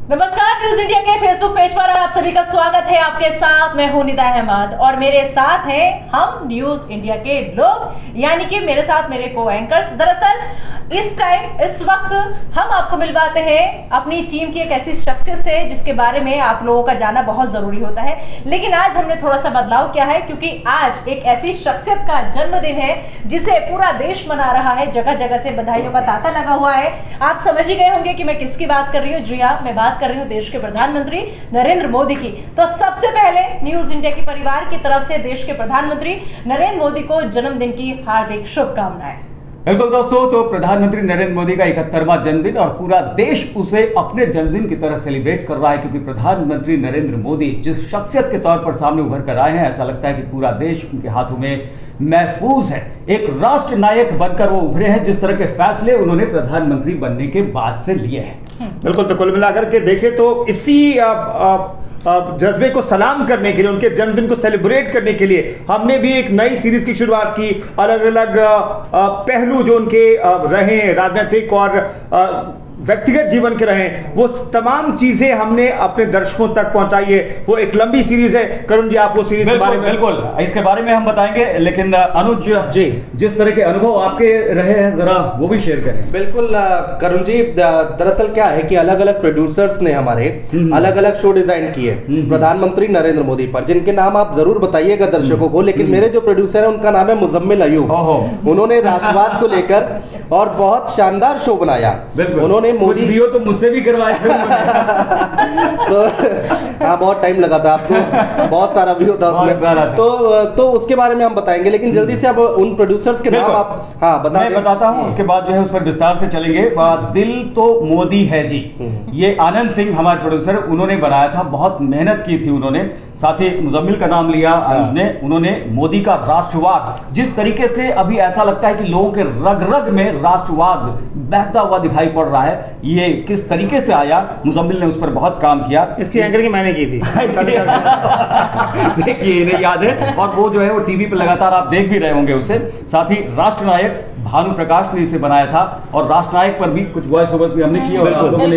नमस्कार, news India के Facebook page पर आप सभी का स्वागत है। आपके साथ मैं हूं निदा अहमद और मेरे साथ हैं हम न्यूज इंडिया के लोग, यानी कि मेरे साथ मेरे को एंकर्स। दरअसल इस वक्त हम आपको मिलवाते हैं अपनी टीम की एक ऐसी शख्सियत से जिसके बारे में आप लोगों का जानना बहुत जरूरी होता है। लेकिन आज हमने थोड़ा सा बदलाव किया है, क्योंकि आज एक ऐसी शख्सियत का जन्मदिन है जिसे पूरा देश मना रहा है। जगह जगह से बधाइयों का तांता लगा हुआ है। आप समझ ही गए होंगे कि मैं किसकी बात कर रही हूँ। जी हाँ, मैं बात कर रही हूँ देश के प्रधानमंत्री नरेंद्र मोदी की। तो सबसे पहले न्यूज इंडिया के परिवार की तरफ से देश के प्रधानमंत्री नरेंद्र मोदी को जन्मदिन की हार्दिक शुभकामनाएं। बिल्कुल दोस्तों, तो प्रधानमंत्री नरेंद्र मोदी का 71वां जन्मदिन और पूरा देश उसे अपने जन्मदिन की तरह सेलिब्रेट कर रहा है, क्योंकि प्रधानमंत्री नरेंद्र मोदी जिस शख्सियत के तौर पर सामने उभर कर आए हैं, ऐसा लगता है कि पूरा देश उनके हाथों में महफूज है। एक राष्ट्र नायक बनकर वो उभरे हैं। जिस तरह के फैसले उन्होंने प्रधानमंत्री बनने के बाद से लिए हैं, बिल्कुल। तो कुल मिलाकर के देखें तो इसी जज्बे को सलाम करने के लिए, उनके जन्मदिन को सेलिब्रेट करने के लिए हमने भी एक नई सीरीज की शुरुआत की। अलग अलग पहलू जो उनके रहे, राजनीतिक और व्यक्तिगत जीवन के रहे, वो तमाम चीजें हमने अपने दर्शकों तक पहुंचाई है। वो एक लंबी सीरीज है। करुण जी, आप वो सीरीज के बारे में बिल्कुल इसके बारे में हम बताएंगे, लेकिन अनुज जी, जिस तरह के अनुभव आपके रहे हैं जरा वो भी शेयर करें। बिल्कुल करुण जी, दरअसल क्या है कि अलग अलग प्रोड्यूसर्स ने हमारे अलग अलग शो डिजाइन किए प्रधानमंत्री नरेंद्र मोदी पर, जिनके नाम आप जरूर बताइएगा दर्शकों को। लेकिन मेरे जो प्रोड्यूसर है उनका नाम है मुजम्मिल अयूब। उन्होंने राष्ट्रवाद को लेकर और बहुत शानदार शो बनाया। उन्होंने मोदी भी हो तो मुझसे भी करवाया तो हाँ, बहुत टाइम लगा था आपको, बहुत सारा व्यू था उसमें। तो उसके बारे में हम बताएंगे, लेकिन जल्दी से अब उन प्रोड्यूसर्स के नाम आप मैं बताता हूँ। उसके बाद जो है उस पर विस्तार से चलेंगे। दिल तो मोदी है जी, ये आनंद सिंह हमारे प्रोड्यूसर, उन्होंने बनाया था। बहुत मेहनत की थी उन्होंने। साथ ही मुजम्मिल का नाम लिया उन्होंने मोदी का राष्ट्रवाद, जिस तरीके से अभी ऐसा लगता है कि लोगों के रग रग में राष्ट्रवाद बहता हुआ दिखाई पड़ रहा है, ये किस तरीके से आया, मुजम्मिल ने उस पर बहुत काम किया। इसकी एंकरिंग मैंने की थी देखिए, इन्हें याद है। और वो जो है वो टीवी पर लगातार आप देख भी रहे होंगे उसे। साथ ही राष्ट्र नायक भानु प्रकाश ने इसे बनाया था, और राष्ट्र नायक पर भी कुछ वॉइस ओवर्स भी हमने किए और आप लोगों ने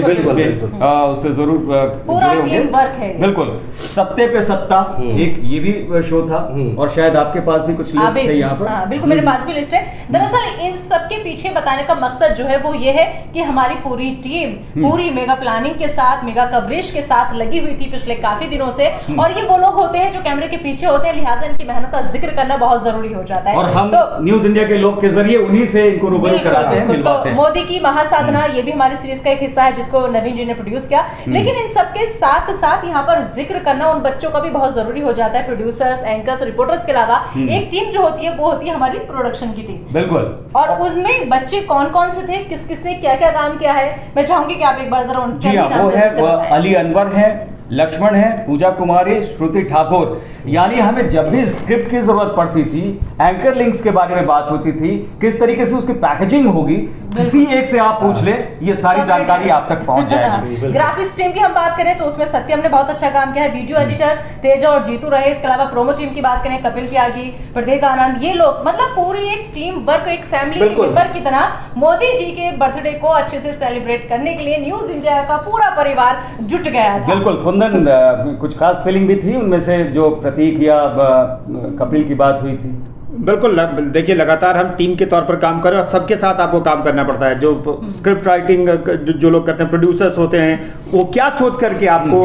उससे जरूर जुड़े होंगे। बिल्कुल, सत्ते पे सत्ता एक ये भी शो था, और शायद आपके पास भी कुछ लिस्ट है यहाँ पर। बिल्कुल, मेरे पास भी लिस्ट है। दरअसल इन सब के पीछे बताने का मकसद जो है वो ये है कि हमारी पूरी टीम पूरी मेगा प्लानिंग के साथ, मेगा कवरेज के साथ लगी हुई थी पिछले काफी दिनों से। और ये वो लोग होते हैं जो कैमरे के पीछे होते हैं, लिहाजा इनकी मेहनत का जिक्र करना बहुत जरूरी हो जाता है। और हम न्यूज इंडिया के लोग के जरिए उन्हीं से इनको रूबरू कराते हैं, मिलवाते हैं। मोदी की महासाधना ये भी हमारी सीरीज का एक हिस्सा है, जिसको नवीन जी ने प्रोड्यूस किया। लेकिन इन सबके साथ साथ यहाँ पर जिक्र करना उन बच्चों का भी बहुत जरूरी हो जाता है। प्रोड्यूसर्स, एंकर्स, रिपोर्टर्स के अलावा एक टीम जो होती है वो होती है हमारी प्रोडक्शन की टीम। बिल्कुल। और उसमें बच्चे कौन कौन से थे, किस किसने क्या क्या काम किया है, मैं चाहूंगी कि आप एक बार जरा जी हाँ, वो है अली अनवर है, लक्ष्मण है, पूजा कुमारी, श्रुति ठाकुर। यानी हमें जब भी स्क्रिप्ट की जरूरत पड़ती थी, एंकर लिंक्स के बारे में बात होती थी, किस तरीके से उसकी पैकेजिंग होगी, किसी एक से आप पूछ ले, ये सारी जानकारी आप तक पहुंच जाएगी। ग्राफिक्स टीम की हम बात करें तो उसमें सत्यम ने बहुत अच्छा काम किया है। वीडियो एडिटर तेजा और जीतू रहे। इसके अलावा प्रोमो टीम की बात करें, कपिल त्यागी, प्रतीक आनंद, ये लोग मतलब पूरी एक टीम वर्क, एक फैमिली के मेंबर की तरह मोदी जी के बर्थडे को अच्छे से सेलिब्रेट करने के लिए न्यूज इंडिया का पूरा परिवार जुट गया था। बिल्कुल कुंदन, कुछ खास फीलिंग भी थी उनमें से, जो प्रतीक या कपिल की बात हुई थी। बिल्कुल। देखिए, लगातार हम टीम के तौर पर काम कर रहे हैं और सबके साथ आपको काम करना पड़ता है। जो स्क्रिप्ट राइटिंग जो लोग करते हैं, प्रोड्यूसर्स होते हैं, वो क्या सोच करके आपको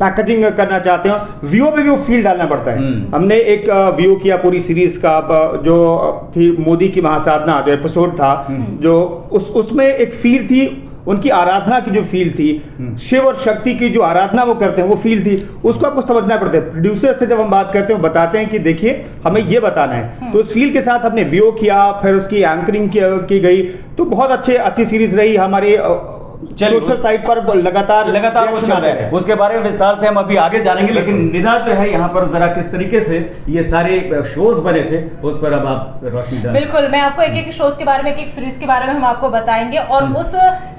पैकेजिंग करना चाहते हो, व्यू में भी वो फील डालना पड़ता है। हमने एक व्यू किया पूरी सीरीज का, जो थी मोदी की महासाधना, जो एपिसोड था, जो उसमें एक फील थी, उनकी आराधना की जो फील थी, शिव और शक्ति की जो आराधना वो करते हैं, वो फील थी। उसको आपको समझना पड़ता है। प्रोड्यूसर से जब हम बात करते हैं, बताते हैं कि देखिए हमें ये बताना है, तो उस फील के साथ हमने व्यू किया, फिर उसकी एंकरिंग की गई। तो बहुत अच्छी सीरीज रही हमारी। सोशल साइट पर लगातार वो चल रहे हैं, उसके बारे में विस्तार से हम अभी आगे जानेंगे। लेकिन निदा जो है यहाँ पर जरा किस तरीके से ये सारे शोज बने थे, उस पर अब आप रोशनी डालें। बिल्कुल, मैं आपको एक एक शोज के बारे में, एक एक सीरीज के बारे में हम आपको बताएंगे। और उस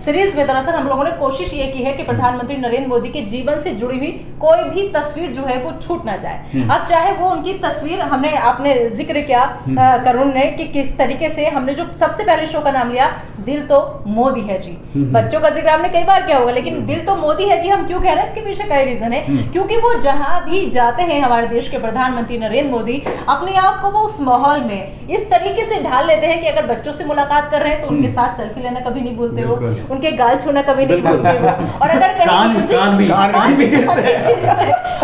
सीरीज में दरअसल हम लोगों ने कोशिश ये की है कि प्रधानमंत्री नरेंद्र मोदी के जीवन से जुड़ी हुई कोई भी तस्वीर जो है वो छूट ना जाए। अब चाहे वो उनकी तस्वीर, हमने आपने जिक्र किया करुण ने कि किस तरीके से हमने जो सबसे पहले शो का नाम लिया दिल तो मोदी है जी, बच्चों का जिक्र आपने कई बार किया होगा, लेकिन दिल तो मोदी है जी, हम क्यों कह रहे हैं इसके पीछे कई रीजन है। क्योंकि वो जहां भी जाते हैं हमारे देश के प्रधानमंत्री नरेंद्र मोदी अपने आप को वो उस माहौल में इस तरीके से ढाल लेते हैं कि अगर बच्चों से मुलाकात कर रहे हैं तो उनके साथ सेल्फी लेना कभी नहीं भूलते हो, उनके गाल छूना कभी नहीं भूलते हो, और अगर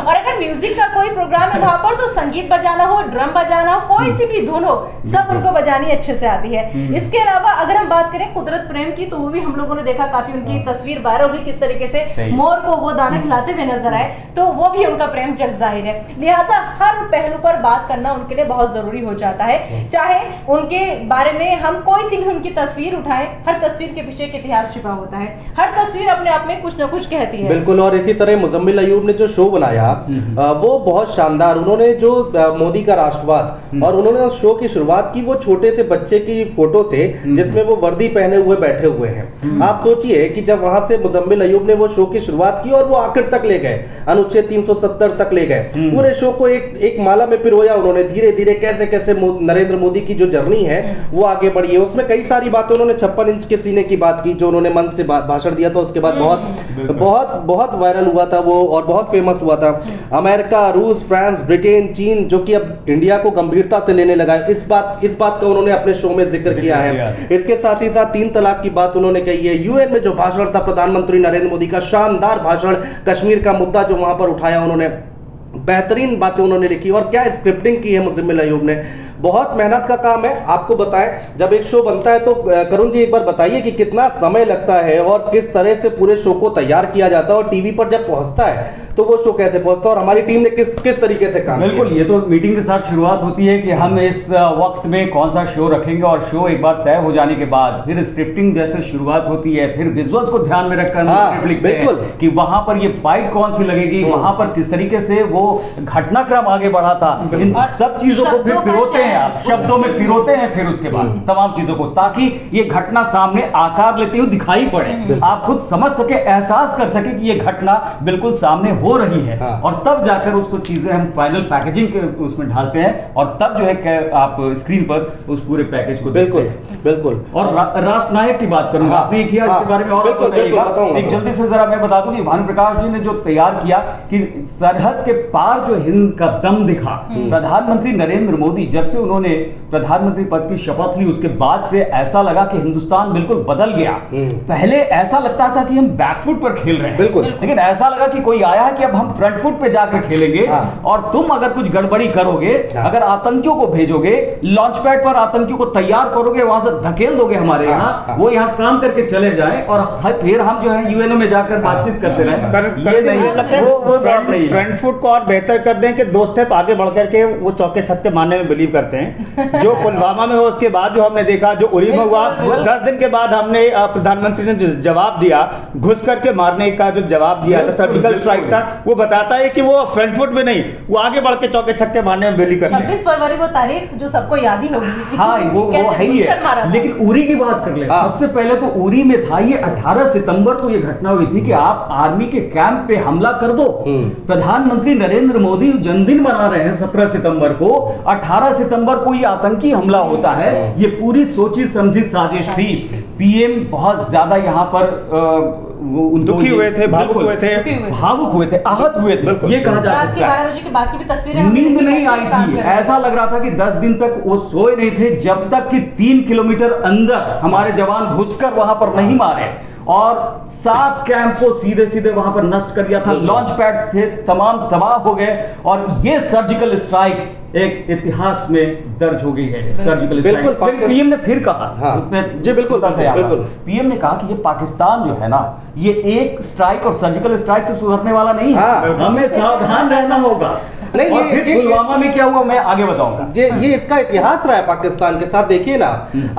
और अगर म्यूजिक का कोई प्रोग्राम है वहां पर तो संगीत बजाना हो, ड्रम बजाना हो, कोई सी भी धुन हो, सब उनको बजानी अच्छे से आती है। इसके अलावा अगर हम बात करें कुदरत प्रेम की, तो वो भी हम लोगों ने देखा, काफी उनकी तस्वीर वायरल हुई किस तरीके से मोर को वो दाना खिलाते हुए नजर आए, तो वो भी उनका प्रेम जग जाहिर है। लिहाजा हर पहलू पर बात करना उनके लिए बहुत जरूरी हो जाता है। चाहे उनके बारे में हम कोई सी भी उनकी तस्वीर उठाएं, हर तस्वीर के पीछे एक इतिहास छिपा होता है, हर तस्वीर अपने आप में कुछ न कुछ कहती है। बिल्कुल, और इसी तरह मुजम्मिल अयूब ने जो शो बनाया वो बहुत शानदार, उन्होंने जो मोदी का राष्ट्रवाद, और उन्होंने उस शो की शुरुआत की वो छोटे से बच्चे की फोटो से जिसमें वो वर्दी पहने हुए बैठे हुए हैं। आप सोचिए कि जब वहां से मुजम्मिल अयूब ने वो शो की शुरुआत की और वो आखिर तक ले गए, अनुच्छेद 370 तक ले गए, पूरे शो को एक माला में पिरोया उन्होंने, धीरे धीरे कैसे कैसे नरेंद्र मोदी की जो जर्नी है वो आगे बढ़ी है। उसमें कई सारी बातें, उन्होंने 56 इंच के सीने की बात की जो उन्होंने मन से भाषण दिया था, उसके बाद बहुत बहुत वायरल हुआ था वो और बहुत फेमस हुआ था। अमेरिका, रूस, फ्रांस, ब्रिटेन, चीन जो कि अब इंडिया को गंभीरता से लेने लगा है, इस बात का उन्होंने अपने शो में जिक्र किया है। इसके साथ ही साथ 3 तलाक की बात उन्होंने कही है। यूएन में जो भाषण था प्रधानमंत्री नरेंद्र मोदी का, शानदार भाषण, कश्मीर का मुद्दा जो वहां पर उठाया उन्होंने, बेहतरीन बातें उन्होंने लिखी, और क्या स्क्रिप्टिंग की है मुजम्मिल अयूब ने, बहुत मेहनत का काम है। आपको बताएं, जब एक शो बनता है तो करुण जी एक बार बताइए कि कितना समय लगता है और किस तरह से पूरे शो को तैयार किया जाता है, और टीवी पर जब पहुंचता है तो वो शो कैसे पहुंचता है, और हमारी टीम ने किस तरीके से काम किया। बिल्कुल, ये तो मीटिंग के साथ शुरुआत होती है कि हम इस वक्त में कौन सा शो रखेंगे, और शो एक बार तय हो जाने के बाद फिर स्क्रिप्टिंग जैसे शुरुआत होती है, फिर विजुअल्स को ध्यान में रखकर स्क्रिप्ट लिखते हैं कि वहां पर ये बाइट कौन सी लगेगी, वहां पर किस तरीके से वो घटनाक्रम आगे बढ़ा था, इन सब चीजों को फिर पिरोते हैं, आप शब्दों में पिरोते हैं फिर उसके बाद तमाम चीजों को, ताकि ये घटना सामने आकार लेते हुए दिखाई पड़े, आप खुद समझ सके, एहसास कर सके कि ये घटना बिल्कुल सामने हो रही है। और तब जाकर उसको चीजें हम फाइनल पैकेजिंग के उसमें ढालते हैं, और तब जो है आप स्क्रीन पर उस पूरे पैकेज को बिल्कुल बिल्कुल। और राष्ट्रनायक की बात करूंगा, आपने किया इसके बारे में और बताइएगा। एक जल्दी से जरा मैं बता दूं कि भानुप्रकाश जी ने जो तैयार किया कि सरहद के पार जो हिंद का दम दिखा, प्रधानमंत्री नरेंद्र मोदी जब से उन्होंने प्रधानमंत्री पद की शपथ ली उसके बाद से ऐसा लगा कि हिंदुस्तान बिल्कुल बदल गया। पहले ऐसा लगता था कि हम बैकफुट पर खेल रहे हैं, बिल्कुल, लेकिन ऐसा लगा कि कोई आया है कि अब हम फ्रंट फुट पे जाकर खेलेंगे, और तुम अगर कुछ गड़बड़ी करोगे, अगर आतंकियों को भेजोगे, लॉन्च पैड पर आतंकियों को तैयार करोगे, वहां से धकेल दोगे हमारे यहाँ, वो यहाँ काम करके चले जाए, और फिर हम जो है यूएनओ में जाकर बातचीत करते रहे। ये नहीं, फ्रंट फुट को और बेहतर कर दें कि 2 स्टेप आगे बढ़ करके वो चौके छक्के मारने में बिलीव करते हैं। जो पुलवामा में हो उसके बाद जो हमने देखा, जो उरी में हुआ, 10 दिन के बाद हमने प्रधानमंत्री ने जो जवाब दिया, घुस करके मारने का जो जवाब दिया, सर्जिकल स्ट्राइक था, वो बताता है कि वो फ्रंट फुट में नहीं, वो आगे बढ़ के चौके छक्के मारने में बिलीव करते हैं। 26 फरवरी वो तारीख जो सबको याद ही होगी। हाँ, वो है ही है। लेकिन उरी की बात कर ले, सबसे पहले तो उरी में था, ये 18 सितंबर को ये घटना हुई थी कि आप आर्मी के कैंप पे हमला कर दो। प्रधानमंत्री नरेंद्र मोदी जन्मदिन मना रहे हैं 17 सितंबर को, 18 सितंबर को ये आतंकी हमला होता है। ये पूरी सोची समझी साजिश थी। पीएम बहुत ज्यादा यहाँ पर दुखी हुए थे, भावुक हुए थे, आहत हुए थे, ये कहा जा सकता है। 12 बजे के बाद की भी तस्वीरें नींद नहीं आई थी, ऐसा लग रहा था कि 10 दिन तक वो सोए नहीं थे, जब तक कि 3 किलोमीटर अंदर हमारे जवान घुसकर वहां पर नहीं मारे, और 7 कैंप को सीधे सीधे वहां पर नष्ट कर दिया था। लॉन्च पैड से तमाम तबाह हो गए, और ये सर्जिकल स्ट्राइक एक इतिहास में दर्ज हो गई है। सर्जिकल स्ट्राइक पीएम ने फिर कहा, जी बिल्कुल बिल्कुल, पीएम ने कहा कि ये पाकिस्तान जो है ना, ये एक स्ट्राइक और सर्जिकल स्ट्राइक से सुधरने वाला नहीं है, हमें सावधान रहना होगा। नहीं, और फिर पुलवामा में क्या हुआ मैं आगे बताऊंगा। ये इसका इतिहास रहा है पाकिस्तान के साथ। देखिए ना,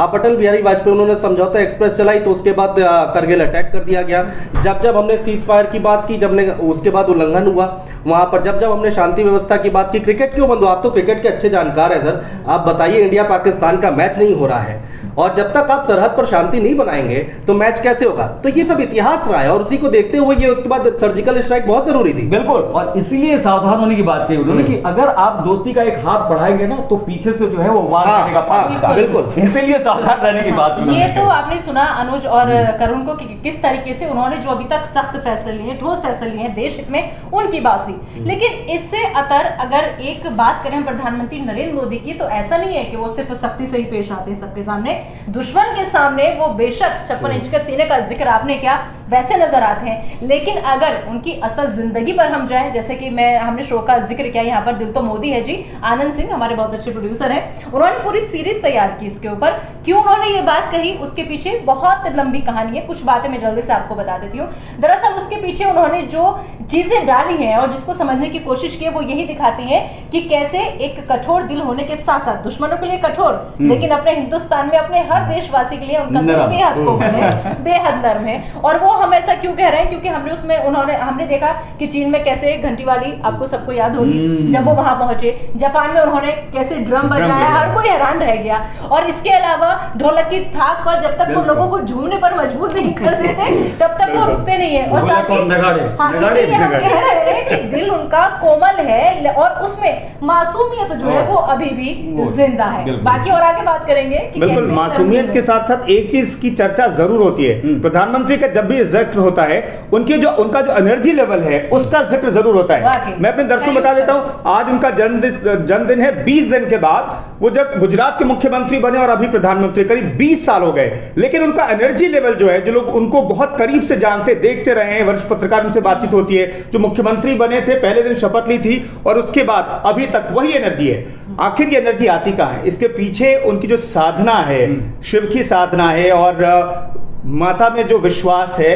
आप अटल बिहारी वाजपेयी उन्होंने समझौता एक्सप्रेस चलाई, तो उसके बाद करगिल अटैक कर दिया गया। जब हमने सीज फायर की बात की, उसके बाद उल्लंघन हुआ वहां पर, जब हमने शांति व्यवस्था की बात की, क्रिकेट क्यों बंद हुआ? आप तो क्रिकेट के अच्छे जानकार है सर, आप बताइए, इंडिया पाकिस्तान का मैच नहीं हो रहा है, और जब तक आप सरहद पर शांति नहीं बनाएंगे तो मैच कैसे होगा? तो ये सब इतिहास रहा है, और उसी को देखते हुए ये उसके बाद सर्जिकल स्ट्राइक बहुत जरूरी थी। बिल्कुल, और इसीलिए सावधान होने की बात कही उन्होंने कि अगर आप दोस्ती का एक हाथ बढ़ाएंगे ना तो पीछे से जो है वो वार करेगा पानी का। बिल्कुल। इसीलिए सावधान रहने की बात उन्होंने ये तो कही। आपने सुना अनुज और करुण को कि किस तरीके से उन्होंने जो अभी तक सख्त फैसले लिए, ठोस फैसले लिए हैं देश हित में, उनकी बात हुई। लेकिन इससे अतर अगर एक बात करें हम प्रधानमंत्री नरेंद्र मोदी की, तो ऐसा नहीं है कि वो सिर्फ सख्ती से ही पेश आते हैं सबके सामने। दुश्मन के सामने वो बेशक 56 इंच के सीने का जिक्र आपने किया वैसे नजर आते हैं, लेकिन अगर उनकी असल जिंदगी पर हम जाएं, जैसे कि हमने शो का जिक्र किया यहाँ पर दिल तो मोदी है जी, आनंद सिंह हमारे बहुत अच्छे प्रोड्यूसर हैं, उन्होंने पूरी सीरीज तैयार की इसके ऊपर। क्यों उन्होंने ये बात कही उसके पीछे बहुत लंबी कहानी है, कुछ बातें मैं जल्दी से आपको बता देती हूँ। दरअसल उसके पीछे उन्होंने जो चीजें डाली हैं और जिसको समझने की कोशिश की है वो यही दिखाती है कि कैसे एक कठोर दिल होने के साथ साथ दुश्मनों के लिए कठोर, लेकिन अपने हिंदुस्तान में अपने हर देशवासी के लिए उनका दिल बेहद कोमल है, बेहद नर्म है। और वो हम ऐसा क्यों कह रहे हैं, क्योंकि हमने देखा कि चीन में कैसे घंटी वाली, आपको सबको याद होगी जब वो वहां पहुंचे, जापान में उन्होंने कैसे ड्रम बजाया, हर कोई हैरान रह गया। और इसके अलावा ढोलक की थाक पर जब तक वो लोगों को झूमने पर मजबूर नहीं कर देते तब तक वो रुकते नहीं है। और साथ ही इसीलिए हम कह रहे हैं कि दिल उनका कोमल है और उसमें मासूमियत जो है वो अभी भी जिंदा है। बाकी और आगे बात करेंगे कि बिल्कुल। मासूमियत के साथ साथ एक चीज की चर्चा जरूर होती है, प्रधानमंत्री का जब भी जिक्र होता है उनका जो एनर्जी लेवल है उसका जिक्र जरूर होता है। मैं अपने दर्शकों को बता देता हूं, आज उनका जन्मदिन है 20 दिन के बाद, वो जब गुजरात के मुख्यमंत्री बने और अभी प्रधानमंत्री, करीब 20 साल हो गए, लेकिन उनका एनर्जी लेवल जो है, जो लोग उनको बहुत करीब से जानते देखते रहे हैं, वरिष्ठ पत्रकार उनसे बातचीत होती है, जो मुख्यमंत्री बने थे पहले दिन शपथ ली थी और उसके बाद अभी तक वही एनर्जी है। आखिर ये एनर्जी आती कहां है? इसके पीछे उनकी जो साधना है, शिव की साधना है और माता में जो विश्वास है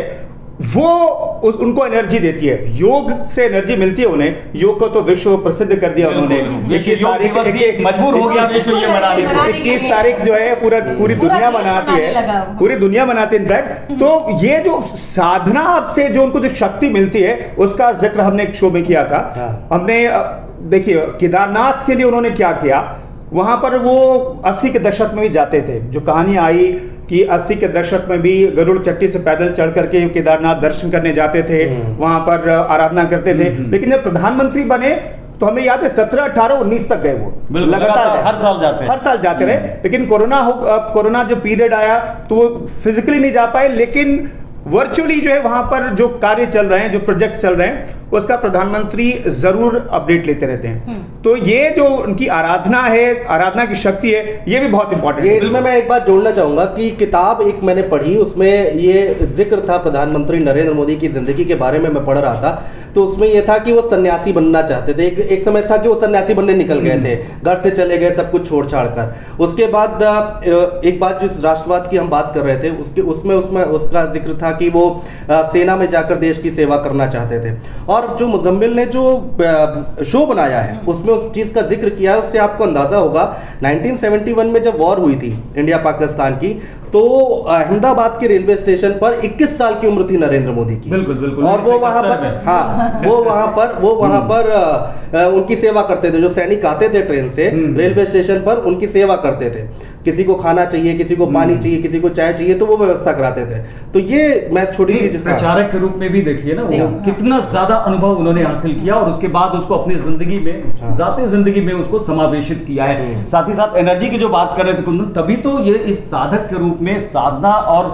वो उनको एनर्जी देती है। योग से एनर्जी मिलती है उन्हें। योग को तो विश्व प्रसिद्ध कर दिया उन्होंने। 21 तारीख मजबूर हो गया विश्व ये मनाने के लिए। 21 तारीख जो है पूरी दुनिया मनाती है, पूरी दुनिया मनाती है इनफैक्ट। तो ये जो साधना से जो उनको जो शक्ति मिलती है उसका जिक्र हमने एक शो में किया था। हमने देखिए केदारनाथ के लिए उन्होंने क्या किया, वहां पर वो 80 के दशक में भी जाते थे। जो कहानी आई कि 80 के दशक में भी गरुड़ चट्टी से पैदल चढ़ करके केदारनाथ दर्शन करने जाते थे, वहां पर आराधना करते थे। लेकिन जब प्रधानमंत्री बने तो हमें याद है 17, 18, 19 तक गए वो लगातार हर साल जाते रहे। लेकिन कोरोना जो पीरियड आया तो वो फिजिकली नहीं जा पाए, लेकिन वर्चुअली जो है वहां पर जो कार्य चल रहे हैं, जो प्रोजेक्ट चल रहे हैं, उसका प्रधानमंत्री जरूर अपडेट लेते रहते हैं। तो ये जो उनकी आराधना है, आराधना की शक्ति है, ये भी बहुत इंपॉर्टेंट है। इसमें मैं एक बात जोड़ना चाहूंगा कि किताब एक मैंने पढ़ी, उसमें ये जिक्र था प्रधानमंत्री नरेंद्र मोदी की जिंदगी के बारे में मैं पढ़ रहा था। तो उसमें यह था कि वो सन्यासी बनना चाहते थे। एक समय था कि वो सन्यासी बनने निकल गए थे, घर से चले गए सब कुछ छोड़ छाड़ कर। उसके बाद एक बात जो राष्ट्रवाद की हम बात कर रहे थे उसमें उसका जिक्र था कि वो सेना में जाकर देश की सेवा करना चाहते थे। और जो मुजम्मिल ने जो शो बनाया है उसमें उस चीज का जिक्र किया है, उससे आपको अंदाजा होगा 1971 में जब वॉर हुई थी इंडिया पाकिस्तान की, तो अहमदाबाद के रेलवे स्टेशन पर 21 साल की उम्र थी नरेंद्र मोदी की। बिल्कुल। और वो वहां पर वो वहां पर उनकी सेवा करते थे। जो सैनिक आते थे ट्रेन से रेलवे स्टेशन पर उनकी सेवा करते थे। किसी को खाना चाहिए, किसी को पानी चाहिए, किसी को चाय चाहिए, तो वो व्यवस्था कराते थे। तो ये मैं छोटी सी प्रचारक के रूप में भी देखिए ना, वो कितना ज्यादा अनुभव उन्होंने हासिल किया और उसके बाद उसको अपनी जिंदगी में, जाती जिंदगी में उसको समावेशित किया है। साथ ही साथ एनर्जी की जो बात कर रहे थे कुंदन, तभी तो ये इस साधक के रूप में साधना और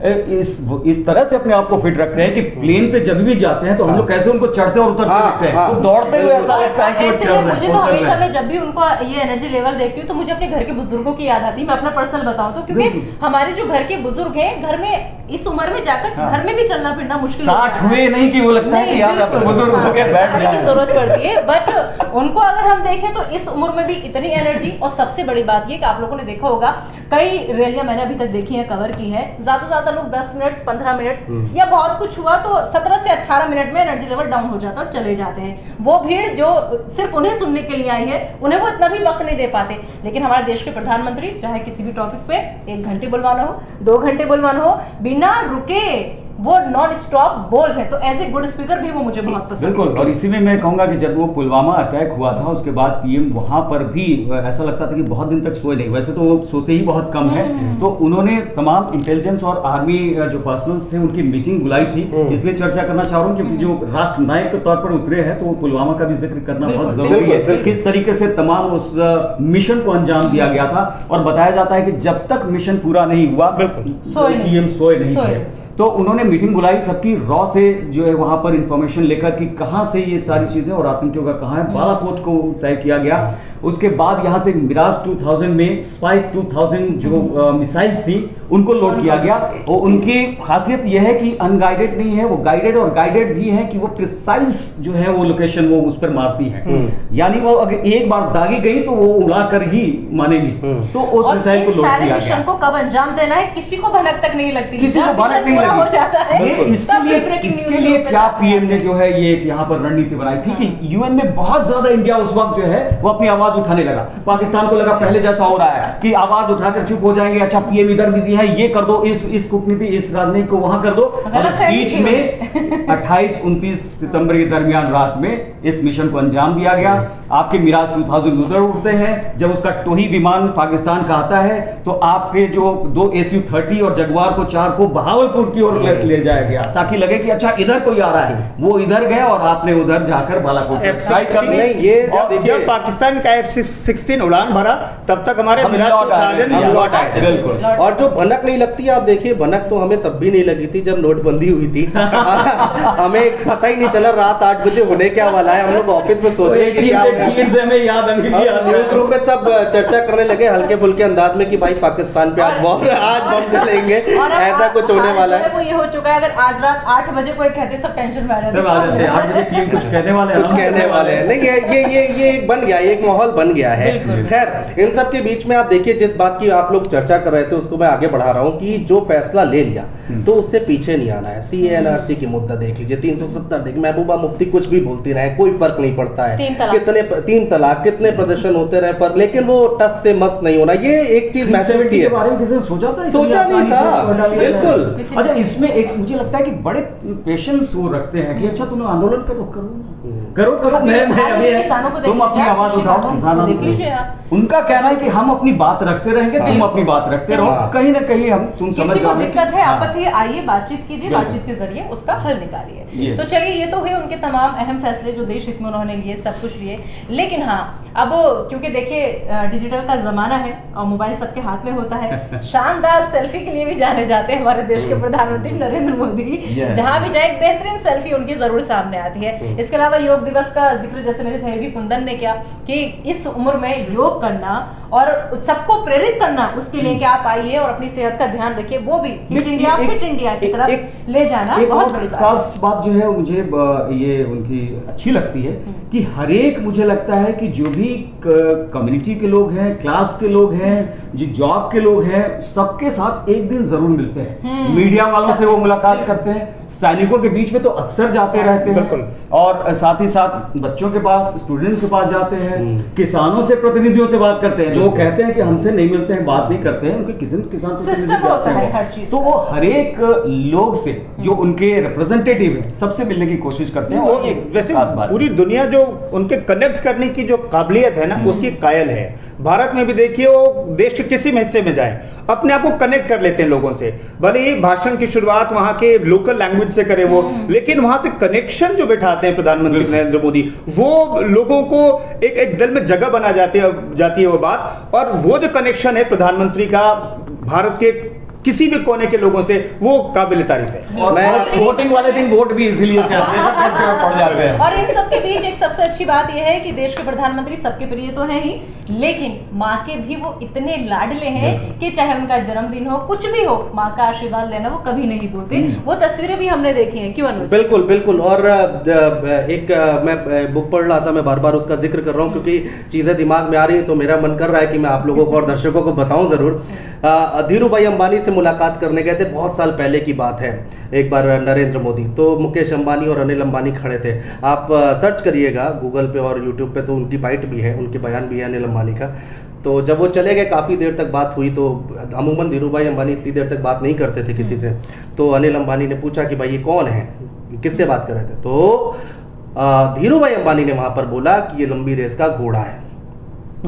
इस तरह से अपने आप को फिट रखते हैं कि प्लेन पे जब भी जाते हैं तो हम लोग कैसे उनको चढ़ते और उतरते देखते हैं, तो दौड़ते हुए ऐसा लगता है कि वो चढ़ रहे हैं। मुझे तो हमेशा मैं जब भी उनको ये एनर्जी लेवल देखती हूँ तो मुझे अपने घर के बुजुर्गों की याद आती है। मैं अपना पर्सनल बताऊं तो, क्योंकि हमारे जो घर के बुजुर्ग हैं, घर में इस उम्र में जाकर घर में भी चलना फिरना मुश्किल हो जाता है। 60 हुए नहीं कि वो लगता है कि यार अपने बुजुर्ग हो गए, बैठ जाने की जरूरत पड़ती है। बट उनको अगर हम देखें तो इस उम्र में भी इतनी एनर्जी। और सबसे बड़ी बात ये कि आप लोगों ने देखा होगा, कई रैलियां मैंने अभी तक देखी है, कवर की है, ज्यादा लोग 10 मिनट 15 मिनट या बहुत कुछ हुआ तो 17 से 18 मिनट में एनर्जी लेवल डाउन हो जाता है और चले जाते हैं। वो भीड़ जो सिर्फ उन्हें सुनने के लिए आई है, उन्हें वो इतना भी वक्त नहीं दे पाते। लेकिन हमारे देश के प्रधानमंत्री चाहे किसी भी टॉपिक पे 1 घंटे बुलवाना हो, 2 घंटे बुलवाना हो, बिना रुके वो नॉन स्टॉप बोल रहे हैं। तो एज ए गुड स्पीकर भी वो मुझे बहुत पसंद बिल्कुल। है। और इसी में मैं कहूंगा कि जब वो पुलवामा अटैक हुआ था उसके बाद पीएम वहां पर भी ऐसा लगता था कि बहुत दिन तक सोए नहीं, वैसे तो वो सोते ही बहुत कम है, तो उन्होंने तमाम इंटेलिजेंस और आर्मी जो पर्सनल्स थे उनकी मीटिंग बुलाई थी। इसलिए चर्चा करना चाह रहा हूँ क्योंकि जो राष्ट्र नायक के तौर पर उतरे हैं तो वो पुलवामा का भी जिक्र करना बहुत जरूरी है। किस तरीके से तमाम उस मिशन को अंजाम दिया गया था, और बताया जाता है कि जब तक मिशन पूरा नहीं हुआ पीएम सोए नहीं थे। तो उन्होंने मीटिंग बुलाई, सबकी रॉ से जो है वहां पर इंफॉर्मेशन लेकर कि कहां से ये सारी चीजें और आतंकियों का कहां है, बालाकोट को तय किया गया। उसके बाद यहां से मिराज 2000 में स्पाइस 2000 जो मिसाइल्स थी उनको लोड किया गया। और उनकी खासियत यह है कि अनगाइडेड नहीं है, वो गाइडेड और गाइडेड भी है कि वो प्रिसाइज जो है वो लोकेशन वो उस पर मारती है, यानी वो अगर एक बार दागी गई तो वो उड़ाकर ही मानेगी। तो उस मिसाइल को लोड किया गया। मिशन को कब अंजाम देना है किसी को भनक तक नहीं लगती, किसी को भनक नहीं हो जाता है। इसके लिए क्या पीएम ने जो है ये यहाँ पर रणनीति बनाई थी कि यूएन में बहुत ज्यादा इंडिया उस वक्त जो है वो अपनी आवाज उठाने लगा। पाकिस्तान को लगा पहले जैसा हो रहा है कि आवाज उठाकर चुप हो जाएंगे, अच्छा पीएम इधर बिजी है, ये कर दो, इस कूटनीति इस राजनीति को वहां कर दो। और इस बीच में 28-29 सितंबर के दरमियान रात में इस मिशन को अंजाम दिया गया। आपके मिराज 2000 उधर उड़ते हैं, जब उसका टोही विमान पाकिस्तान का आता है तो आपके जो 2 SU-30 और जगुआर को 4 को बहावलपुर की ओर ले जाया गया ताकि लगे कि अच्छा इधर कोई आ रहा है। वो इधर गए और आपने उधर जाकर बालाकोट स्ट्राइक कर दी। ये जब पाकिस्तान का F-16 उड़ान भरा तब तक हमारे हम मिराज लौट आए। 2000 लौट आए। बिल्कुल। और जो भनक नहीं लगती, आप देखिए भनक तो हमें तब भी नहीं लगी थी जब नोटबंदी हुई थी। हमें पता ही नहीं चला रात 8 बजे होने क्या वाला है। हम लोग ऑफिस में सोच रहे हैं कि क्या न्यूज रूम में सब चर्चा करने लगे हल्के फुल्के अंदाज में कि भाई पाकिस्तान पे आज बम चलेंगे, ऐसा कुछ होने वाला है। वो ये हो चुका है, अगर आज रात 8 बजे कोई कहते सब टेंशन में आ सब आ जाते हैं 8 बजे पीएम कुछ कहने वाले हैं, कुछ कहने वाले हैं। नहीं ये एक बन गया, एक माहौल बन गया है। खैर इन सब के बीच में आप देखिए जिस बात की आप लोग चर्चा कर रहे थे उसको मैं आगे बढ़ा रहा हूँ कि जो फैसला ले लिया तो उससे पीछे नहीं आना है। CANRC की मुद्दा देख लीजिए, 370 देख, महबूबा मुफ्ती कुछ भी बोलती रहे, कोई फर्क नहीं पड़ता है। 3 तलाक कितने प्रदर्शन होते रहे पर लेकिन वो टस से मस नहीं होना, ये एक चीज मैसेज की है। बारे में किसी ने सोचा था? सोचा नहीं था, बिल्कुल। अच्छा इसमें एक मुझे लगता है कि बड़े पेशेंस वो रखते हैं कि अच्छा तुम आंदोलन करो मैं अभी तुम अपनी आवाज उठाओ, किसान उनका कहना है कि हम अपनी बात रखते रहेंगे, तुम अपनी बात रखते रहो, कहीं ना कहीं हम तुम समझ किसी को दिक्कत है, आपत्ति है, आइए बातचीत कीजिए, बातचीत के जरिए उसका हल निकालिए। तो चलिए ये तो हुए उनके तमाम अहम फैसले जो देश हित में उन्होंने लिए, सब कुछ लिए। लेकिन हाँ अब क्योंकि देखिए डिजिटल का जमाना है और मोबाइल सबके हाथ में होता है, शानदार सेल्फी के लिए भी जाने जाते हैं हमारे देश के प्रधानमंत्री नरेंद्र मोदी। जहां भी जाए एक बेहतरीन सेल्फी उनकी जरूर सामने आती है। इसके अलावा योग दिवस का जिक्र जैसे मेरे सहयोगी कुंदन ने किया कि इस उम्र में योग करना और सबको प्रेरित करना उसके लिए कि आप आइए और अपनी सेहत का ध्यान रखिए, वो भी फिट इंडिया की तरफ ले जाना बहुत बड़ी खास बात जो है मुझे ये उनकी अच्छी लगती है कि हर एक मुझे लगता है कि जो भी कम्युनिटी के लोग हैं, क्लास के लोग हैं, जो जॉब के लोग हैं, सबके साथ एक दिन जरूर मिलते हैं। मीडिया वालों से वो मुलाकात करते हैं, सैनिकों के बीच में तो अक्सर जाते रहते हैं, और साथ ही साथ बच्चों के पास, स्टूडेंट के पास जाते हैं, किसानों से प्रतिनिधियों से बात करते हैं, जो वो कहते हैं कि हमसे नहीं मिलते हैं, बात नहीं करते हैं, उनके किसान प्रतिनिधि जाते हैं, तो वो हर एक लोग से जो उनके रिप्रेजेंटेटिव है सबसे मिलने की कोशिश करते हैं। और वैसे पूरी दुनिया जो उनके कनेक्ट करने की जो काबिलियत है ना उसकी कायल है। भारत में भी देखिए वो देश के किसी भी हिस्से में जाए अपने आप को कनेक्ट कर लेते हैं लोगों से, भले ही भाषण की शुरुआत वहां के लोकल लैंग्वेज से करे वो, लेकिन वहां से कनेक्शन जो बैठाते हैं प्रधानमंत्री नरेंद्र मोदी, वो लोगों को एक दिल में जगह बना जाती है वो बात। और वो जो कनेक्शन है प्रधानमंत्री का भारत के किसी भी कोने के लोगों से, वो काबिल तारीफ है। और वोटिंग वाले दिन वोट भी इजीली पड़ जाते हैं। और इन सबके बीच एक सबसे अच्छी बात यह है कि देश के प्रधानमंत्री सबके प्रिय तो हैं ही, लेकिन माँ के भी वो इतने लाडले हैं कि चाहे उनका जन्मदिन हो, कुछ भी हो, माँ का आशीर्वाद लेना वो कभी नहीं भूलते। वो तस्वीरें भी हमने देखी हैं, क्यों अनुज? बिल्कुल बिल्कुल। और एक मैं बुक पढ़ रहा था, मैं बार बार उसका जिक्र कर रहा हूँ क्योंकि चीजें दिमाग में आ रही है, तो मेरा मन कर रहा है कि मैं आप लोगों को और दर्शकों को बताऊं जरूर। धीरू भाई अंबानी से मुलाकात करने गए थे, बहुत साल पहले की बात है। एक बार नरेंद्र मोदी, तो मुकेश अंबानी और अनिल अंबानी खड़े थे। आप सर्च करिएगा गूगल पे और यूट्यूब पे, तो उनकी बाइट भी है, उनके बयान भी है अनिल अंबानी का। तो जब वो चले गए, काफ़ी देर तक बात हुई, तो अमूमन धीरू भाई अंबानी इतनी देर तक बात नहीं करते थे किसी से। तो अनिल अंबानी ने पूछा कि भाई ये कौन है, किससे बात कर रहे थे? तो धीरू भाई अंबानी ने वहां पर बोला कि ये लंबी रेस का घोड़ा है।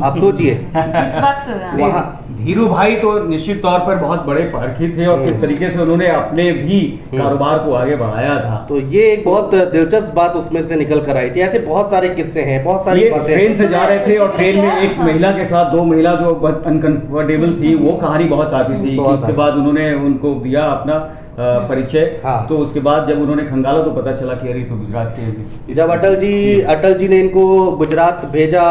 आप सोचिए इस वक्त वहां धीरू भाई तो निश्चित तौर पर बहुत बड़े पारखी थे और किस तरीके से उन्होंने अपने भी कारोबार को आगे बढ़ाया था। तो ये एक बहुत दिलचस्प बात उसमें से निकल कर आई थी। ऐसे बहुत सारे किस्से हैं, बहुत सारी ये बातें ट्रेन से जा रहे थे और ट्रेन में एक हाँ। महिला के साथ दो महिला जो बहुत अनकंफर्टेबल थी, वो कहानी बहुत आती थी। बहुत उसके आती। बाद उन्होंने उनको दिया अपना परिचय। हाँ। तो उसके बाद जब उन्होंने खंगाला तो पता चला कि अरे तो गुजरात के हैं। जब अटल जी ने इनको गुजरात भेजा,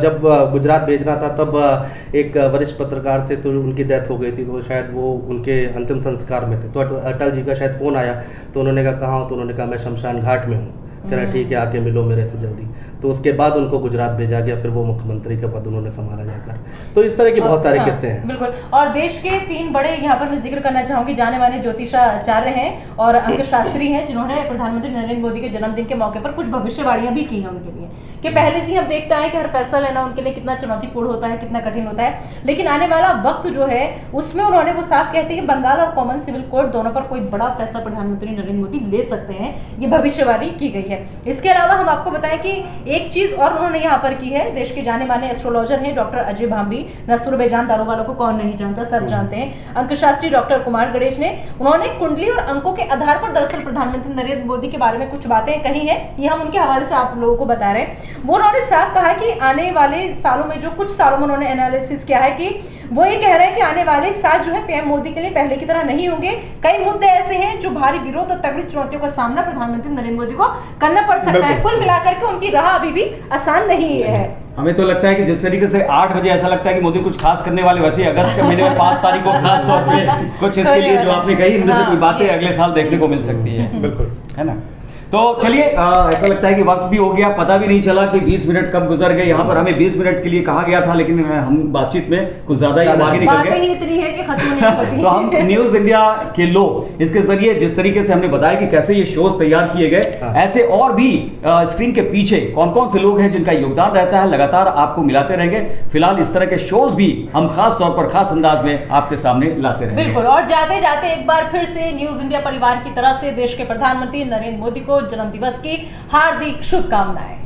जब गुजरात भेजना था, तब एक वरिष्ठ पत्रकार थे, तो उनकी डेथ हो गई थी, तो शायद वो उनके अंतिम संस्कार में थे। तो अटल जी का शायद फोन आया, तो उन्होंने कहा कहाँ हो? तो उन्होंने कहा मैं शमशान घाट में हूँ। कह रहा ठीक है, आके मिलो मेरे से जल्दी। तो उसके बाद उनको गुजरात भेजा गया, फिर वो मुख्यमंत्री का पद उन्होंने संभाला जाकर। तो इस तरह के बहुत सारे हाँ, किस्से हैं। बिल्कुल। और देश के 3 बड़े यहाँ पर मैं जिक्र करना चाहूंगी, जाने माने ज्योतिषाचार्य हैं और अंक शास्त्री हैं, जिन्होंने प्रधानमंत्री नरेंद्र मोदी के जन्मदिन के मौके पर कुछ भविष्यवाणियां भी की हैं उनके लिए, कि पहले से ही हम देखते हैं कि हर फैसला लेना उनके लिए कितना चुनौतीपूर्ण होता है, कितना कठिन होता है। लेकिन आने वाला वक्त जो है उसमें उन्होंने वो साफ कहते हैं कि बंगाल और कॉमन सिविल कोड दोनों पर कोई बड़ा फैसला प्रधानमंत्री नरेंद्र मोदी ले सकते हैं, ये भविष्यवाणी की गई है। इसके अलावा हम आपको बताएं कि एक चीज और उन्होंने यहाँ पर की है। देश के जाने माने एस्ट्रोलॉजर हैं डॉक्टर अजय भांबी, नस्तुर बेजान दारू वालों को कौन नहीं जानता, सब जानते हैं। अंकशास्त्री डॉक्टर कुमार गणेश ने उन्होंने कुंडली और अंकों के आधार पर दरअसल प्रधानमंत्री नरेंद्र मोदी के बारे में कुछ बातें कही हैं, ये हम उनके हवाले से आप लोगों को बता रहे हैं। वो उन्होंने साफ कहा कि आने वाले सालों में, जो कुछ सालों में उन्होंने एनालिसिस किया है, कि वो ये कह रहे हैं कि आने वाले साल जो है पीएम मोदी के लिए पहले की तरह नहीं होंगे। कई मुद्दे ऐसे हैं जो भारी विरोध और तगड़ी चुनौतियों का सामना प्रधानमंत्री नरेंद्र मोदी को करना पड़ सकता है। कुल मिलाकर के उनकी राह अभी भी आसान नहीं है। हमें तो लगता है कि जिस तरीके से 8 बजे ऐसा लगता है कि मोदी कुछ खास करने वाले, वैसे ही अगस्त के महीने में 5 तारीख को खास तौर पे कुछ इसके लिए जो आपने कही, इनमें से कोई बातें अगले साल देखने को मिल सकती है। बिल्कुल, है ना? तो चलिए, ऐसा लगता है कि वक्त भी हो गया, पता भी नहीं चला कि 20 मिनट कब गुजर गए। यहाँ पर हमें 20 मिनट के लिए कहा गया था, लेकिन हम बातचीत में कुछ ज्यादा ही आगे निकल बातें गए। ही इतनी है कि खत्म नहीं होती। तो हम न्यूज इंडिया के लोग इसके जरिए जिस तरीके से हमने बताया कि कैसे ये शोज तैयार किए गए, हाँ। ऐसे और भी स्क्रीन के पीछे कौन कौन से लोग हैं जिनका योगदान रहता है, लगातार आपको मिलाते रहेंगे। फिलहाल इस तरह के शोज भी हम खास तौर पर खास अंदाज में आपके सामने लाते रहेंगे। बिल्कुल। और जाते जाते एक बार फिर से न्यूज इंडिया परिवार की तरफ से देश के प्रधानमंत्री नरेंद्र मोदी को जन्मदिवस की हार्दिक शुभकामनाएं।